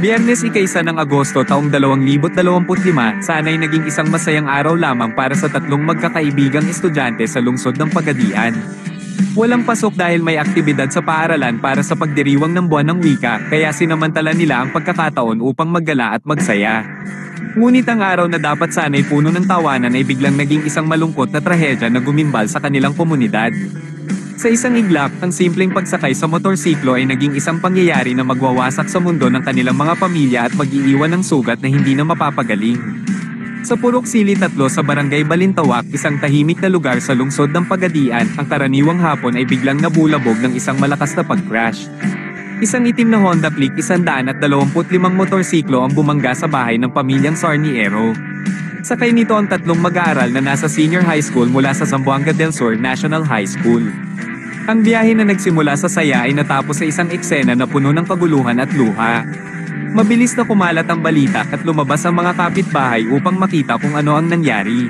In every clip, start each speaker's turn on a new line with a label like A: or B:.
A: Biyernes ika-1 ng Agosto taong 2025, sana'y naging isang masayang araw lamang para sa tatlong magkakaibigang estudyante sa lungsod ng Pagadian. Walang pasok dahil may aktibidad sa paaralan para sa pagdiriwang ng buwan ng wika, kaya sinamantala nila ang pagkakataon upang maggala at magsaya. Ngunit ang araw na dapat sana'y puno ng tawanan ay biglang naging isang malungkot na trahedya na gumimbal sa kanilang komunidad. Sa isang iglap, ang simpleng pagsakay sa motorsiklo ay naging isang pangyayari na magwawasak sa mundo ng kanilang mga pamilya at mag-iiwan ng sugat na hindi na mapapagaling. Sa Purok Sili 3 sa Barangay Balintawak, isang tahimik na lugar sa lungsod ng Pagadian, ang karaniwang hapon ay biglang nabulabog ng isang malakas na pag-crash. Isang itim na Honda Click 125 motorsiklo ang bumangga sa bahay ng pamilyang Sarniero. Sakay nito ang tatlong mag-aaral na nasa senior high school mula sa Zamboanga del Sur National High School. Ang biyahe na nagsimula sa saya ay natapos sa isang eksena na puno ng kaguluhan at luha. Mabilis na kumalat ang balita at lumabas ang mga kapitbahay upang makita kung ano ang nangyari.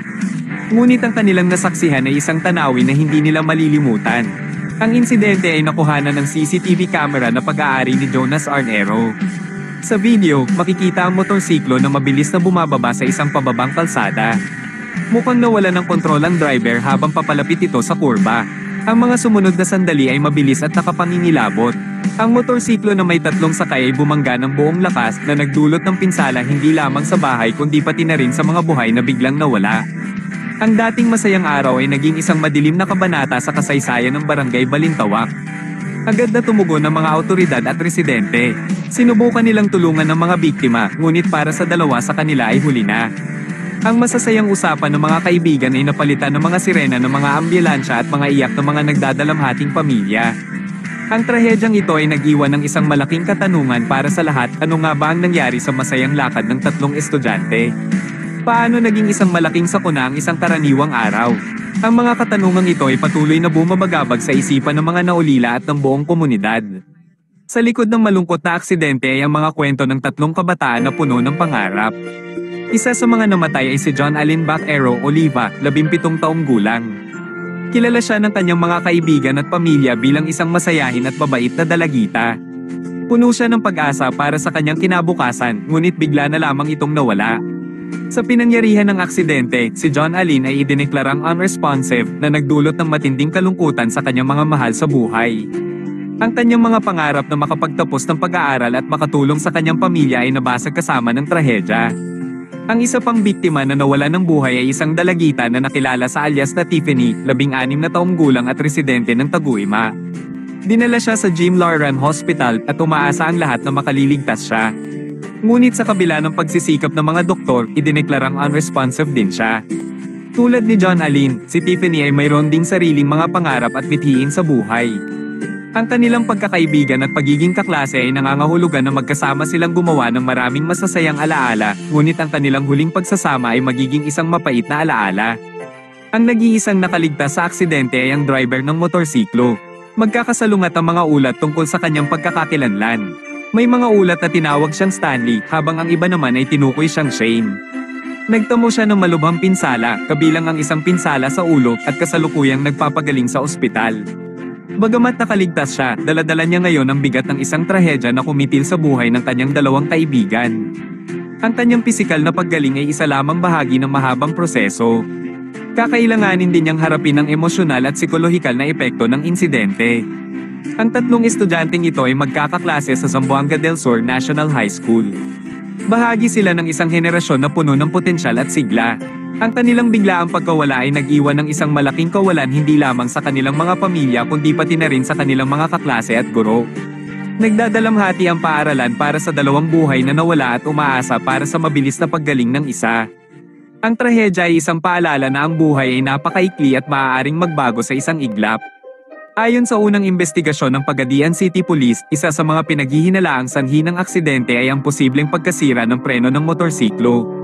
A: Ngunit ang kanilang nasaksihan ay isang tanawin na hindi nila malilimutan. Ang insidente ay nakuhanan ng CCTV camera na pag-aari ni Jonas Arnero. Sa video, makikita ang motorsiklo na mabilis na bumababa sa isang pababang kalsada. Mukhang nawala ng kontrol ang driver habang papalapit ito sa kurba. Ang mga sumunod na sandali ay mabilis at nakapangingilabot. Ang motorsiklo na may tatlong sakay ay bumangga ng buong lakas na nagdulot ng pinsala hindi lamang sa bahay kundi pati na rin sa mga buhay na biglang nawala. Ang dating masayang araw ay naging isang madilim na kabanata sa kasaysayan ng Barangay Balintawak. Agad na tumugon ng mga awtoridad at residente. Sinubukan nilang tulungan ng mga biktima, ngunit para sa dalawa sa kanila ay huli na. Ang masasayang usapan ng mga kaibigan ay napalitan ng mga sirena ng mga ambulansya at mga iyak ng mga nagdadalamhating pamilya. Ang trahedyang ito ay nag-iwan ng isang malaking katanungan para sa lahat. Ano nga ba ang nangyari sa masayang lakad ng tatlong estudyante? Paano naging isang malaking sakuna ang isang karaniwang araw? Ang mga katanungang ito ay patuloy na bumabagabag sa isipan ng mga naulila at ng buong komunidad. Sa likod ng malungkot na aksidente ay ang mga kwento ng tatlong kabataan na puno ng pangarap. Isa sa mga namatay ay si John Alin Bacero Oliva, 17 taong gulang. Kilala siya ng kanyang mga kaibigan at pamilya bilang isang masayahin at mabait na dalagita. Puno siya ng pag-asa para sa kanyang kinabukasan, ngunit bigla na lamang itong nawala. Sa pinangyarihan ng aksidente, si John Alin ay idineklarang unresponsive na nagdulot ng matinding kalungkutan sa kanyang mga mahal sa buhay. Ang kanyang mga pangarap na makapagtapos ng pag-aaral at makatulong sa kanyang pamilya ay nabasag kasama ng trahedya. Ang isa pang biktima na nawala ng buhay ay isang dalagita na nakilala sa alias na Tiffany, 16 na taong gulang at residente ng Taguima. Dinala siya sa Jim Lauran Hospital at umaasa ang lahat na makaliligtas siya. Ngunit sa kabila ng pagsisikap ng mga doktor, idineklarang unresponsive din siya. Tulad ni John Alin, si Tiffany ay mayroon ding sariling mga pangarap at mithiin sa buhay. Ang kanilang pagkakaibigan at pagiging kaklase ay nangangahulugan na magkasama silang gumawa ng maraming masasayang alaala, ngunit ang kanilang huling pagsasama ay magiging isang mapait na alaala. Ang nag-iisang nakaligtas sa aksidente ay ang driver ng motorsiklo. Magkakasalungat ang mga ulat tungkol sa kanyang pagkakakilanlan. May mga ulat na tinawag siyang Stanley, habang ang iba naman ay tinukoy siyang Shane. Nagtamo siya ng malubhang pinsala, kabilang ang isang pinsala sa ulo at kasalukuyang nagpapagaling sa ospital. Bagamat nakaligtas siya, dala-dala niya ngayon ang bigat ng isang trahedya na kumitil sa buhay ng kanyang dalawang kaibigan. Ang kanyang pisikal na paggaling ay isa lamang bahagi ng mahabang proseso. Kakailanganin din niyang harapin ang emosyonal at psikolohikal na epekto ng insidente. Ang tatlong estudyanteng ito ay magkakaklase sa Zamboanga del Sur National High School. Bahagi sila ng isang henerasyon na puno ng potensyal at sigla. Ang kanilang biglaang pagkawala ay nag-iwan ng isang malaking kawalan hindi lamang sa kanilang mga pamilya kundi pati na rin sa kanilang mga kaklase at guro. Nagdadalamhati ang paaralan para sa dalawang buhay na nawala at umaasa para sa mabilis na paggaling ng isa. Ang trahedya ay isang paalala na ang buhay ay napakaikli at maaaring magbago sa isang iglap. Ayon sa unang investigasyon ng Pagadian City Police, isa sa mga pinaghihinalaang sanhi ng aksidente ay ang posibleng pagkasira ng preno ng motorsiklo.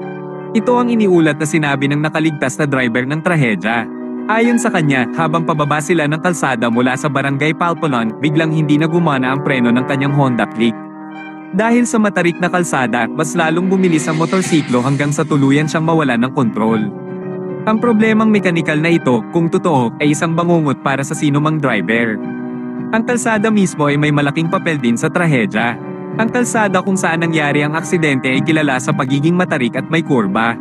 A: Ito ang iniulat na sinabi ng nakaligtas na driver ng trahedya. Ayon sa kanya, habang pababa sila ng kalsada mula sa Barangay Palpolon, biglang hindi na gumana ang preno ng kanyang Honda Click. Dahil sa matarik na kalsada, mas lalong bumilis ang motorsiklo hanggang sa tuluyan siyang mawalan ng kontrol. Ang problemang mekanikal na ito, kung totoo, ay isang bangungot para sa sinumang driver. Ang kalsada mismo ay may malaking papel din sa trahedya. Ang kalsada kung saan nangyari ang aksidente ay kilala sa pagiging matarik at may kurba.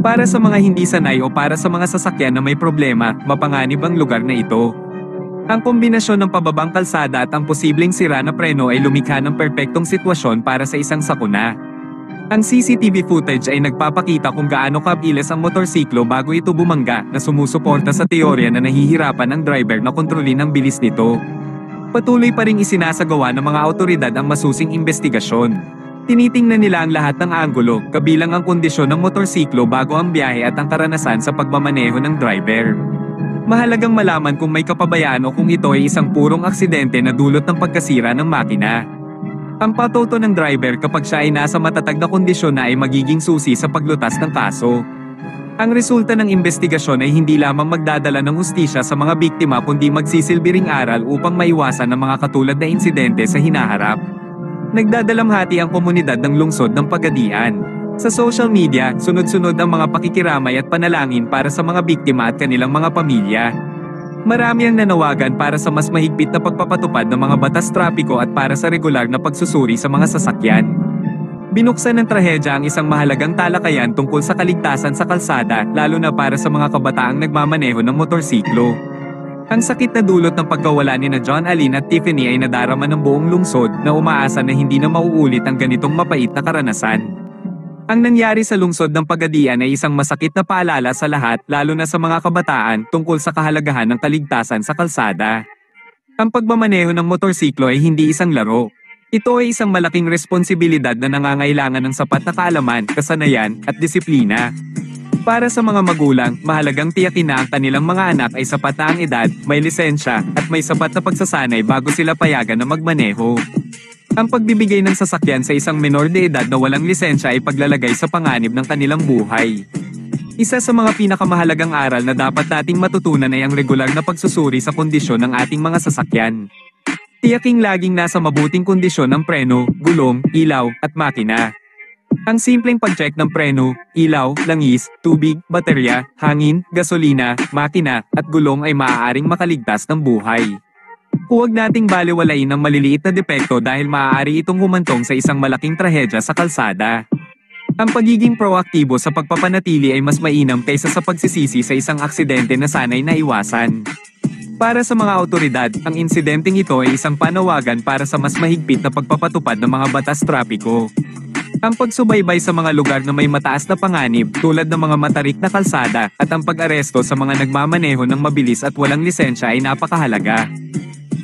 A: Para sa mga hindi sanay o para sa mga sasakyan na may problema, mapanganib ang lugar na ito. Ang kombinasyon ng pababang kalsada at ang posibleng sira na preno ay lumikha ng perpektong sitwasyon para sa isang sakuna. Ang CCTV footage ay nagpapakita kung gaano kabilis ang motorsiklo bago ito bumangga, na sumusuporta sa teorya na nahihirapan ang driver na kontrolin ang bilis nito. Patuloy pa ring isinasagawa ng mga awtoridad ang masusing investigasyon. Tinitingnan nila ang lahat ng anggulo, kabilang ang kondisyon ng motorsiklo bago ang biyahe at ang karanasan sa pagmamaneho ng driver. Mahalagang malaman kung may kapabayaan o kung ito ay isang purong aksidente na dulot ng pagkasira ng makina. Ang patoto ng driver kapag siya ay nasa matatag na kondisyon na ay magiging susi sa paglutas ng kaso. Ang resulta ng investigasyon ay hindi lamang magdadala ng hustisya sa mga biktima kundi magsisilbing aral upang maiwasan ang mga katulad na insidente sa hinaharap. Nagdadalamhati ang komunidad ng lungsod ng Pagadian. Sa social media, sunod-sunod ang mga pakikiramay at panalangin para sa mga biktima at kanilang mga pamilya. Marami ang nanawagan para sa mas mahigpit na pagpapatupad ng mga batas trapiko at para sa regular na pagsusuri sa mga sasakyan. Binuksan ng trahedya ang isang mahalagang talakayan tungkol sa kaligtasan sa kalsada, lalo na para sa mga kabataang nagmamaneho ng motorsiklo. Ang sakit na dulot ng pagkawala ni John Alin at Tiffany ay nadarama ng buong lungsod, na umaasa na hindi na mauulit ang ganitong mapait na karanasan. Ang nangyari sa lungsod ng Pagadian ay isang masakit na paalala sa lahat, lalo na sa mga kabataan, tungkol sa kahalagahan ng kaligtasan sa kalsada. Ang pagmamaneho ng motorsiklo ay hindi isang laro. Ito ay isang malaking responsibilidad na nangangailangan ng sapat na kaalaman, kasanayan, at disiplina. Para sa mga magulang, mahalagang tiyakin na ang kanilang mga anak ay sapat na ang edad, may lisensya, at may sapat na pagsasanay bago sila payagan na magmaneho. Ang pagbibigay ng sasakyan sa isang menor de edad na walang lisensya ay paglalagay sa panganib ng kanilang buhay. Isa sa mga pinakamahalagang aral na dapat nating matutunan ay ang regular na pagsusuri sa kondisyon ng ating mga sasakyan. Tiyaking laging nasa mabuting kondisyon ang preno, gulong, ilaw, at makina. Ang simpleng pag-check ng preno, ilaw, langis, tubig, baterya, hangin, gasolina, makina, at gulong ay maaaring makaligtas ng buhay. Huwag nating balewalain ang maliliit na depekto dahil maaari itong humantong sa isang malaking trahedya sa kalsada. Ang pagiging proaktibo sa pagpapanatili ay mas mainam kaysa sa pagsisisi sa isang aksidente na sanay naiwasan. Para sa mga awtoridad, ang insidenteng ito ay isang panawagan para sa mas mahigpit na pagpapatupad ng mga batas trapiko. Ang pagsubaybay sa mga lugar na may mataas na panganib tulad ng mga matarik na kalsada at ang pag-aresto sa mga nagmamaneho ng mabilis at walang lisensya ay napakahalaga.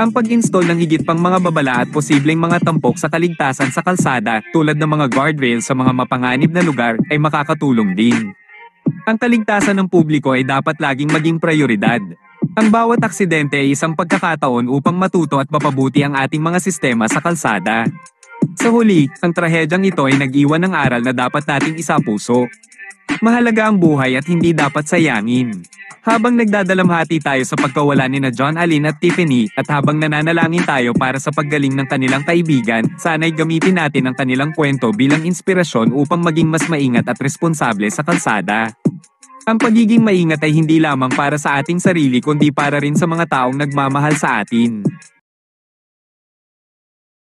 A: Ang pag-install ng higit pang mga babala at posibleng mga tampok sa kaligtasan sa kalsada tulad ng mga guardrails sa mga mapanganib na lugar ay makakatulong din. Ang kaligtasan ng publiko ay dapat laging maging prioridad. Ang bawat aksidente ay isang pagkakataon upang matuto at mapabuti ang ating mga sistema sa kalsada. Sa huli, ang trahedyang ito ay nag-iwan ng aral na dapat nating isapuso. Mahalaga ang buhay at hindi dapat sayangin. Habang nagdadalamhati tayo sa pagkawala ni John Alin at Tiffany at habang nananalangin tayo para sa paggaling ng kanilang kaibigan, sana'y gamitin natin ang kanilang kwento bilang inspirasyon upang maging mas maingat at responsable sa kalsada. Ang pagiging maingat ay hindi lamang para sa ating sarili kundi para rin sa mga taong nagmamahal sa atin.